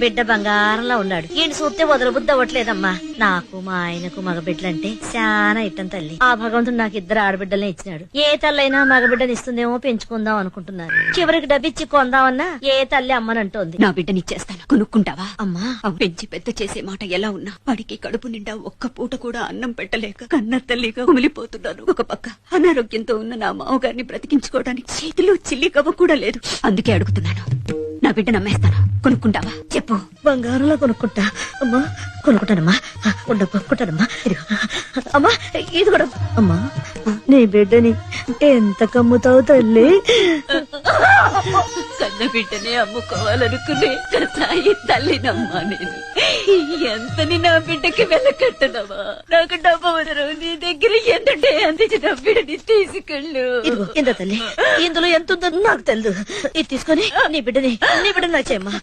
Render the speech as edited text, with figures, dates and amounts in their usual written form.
బిడ్డ బంగారంలో ఉన్నాడు. ఈయన చూస్తే వదలబుద్ధి అవ్వట్లేదమ్మా. నాకు మా ఆయనకు మగ బిడ్డలంటే చాలా ఇట్టం తల్లి. ఆ భగవంతుడు నాకు 2 ఆడబిడ్డలనే ఇచ్చినాడు. ఏ తల్లైనా మగ బిడ్డని ఇస్తుందేమో పెంచుకుందాం అనుకుంటున్నాను. చివరికి డబ్బిచ్చి కొందామన్నా ఏ తల్లి అమ్మనంటోంది. నా బిడ్డనిచ్చేస్తాను, కొనుక్కుంటావా? అమ్మా పెంచి పెద్ద చేసే మాట ఎలా ఉన్నా వాడికి కడుపు నిండా ఒక్క పూట కూడా అన్నం పెట్టలేక కన్న తల్లిగా ఉమిలిపోతున్నాను. ఒక పక్క అనారోగ్యంతో ఉన్న నా మామగారిని బ్రతికించుకోవడానికి చేతిలో చిల్లి కవ్వ కూడా లేదు. అందుకే అడుగుతున్నాను, నా బిడ్డ నమ్మేస్తాను, కొనుక్కుంటావా? చెప్పు. బంగారంలో కొనుక్కుంటా అమ్మా. కొనుక్కుంటానమ్మా. కొనుక్కుంటానమ్మా. అమ్మా ఇది కూడా అమ్మా. నీ బిడ్డని ఎంత కమ్ముతావు తల్లి? కన్న బిడ్డనే అమ్ముకోవాలనుకునే కసాయి తల్లినమ్మా నేను. ఎంతని నా బిడ్డకి వెళ్ళకట్టనవా? నాకు డబ్బు వదరు, నీ దగ్గర ఎంతుంటే అందించి నా బిడ్డని తీసుకెళ్ళు. ఇంత తల్లి, ఇందులో ఎంత ఉందో నాకు తెలియదు. ఇది తీసుకొని నీ బిడ్డని నాకు చేయమ్మా.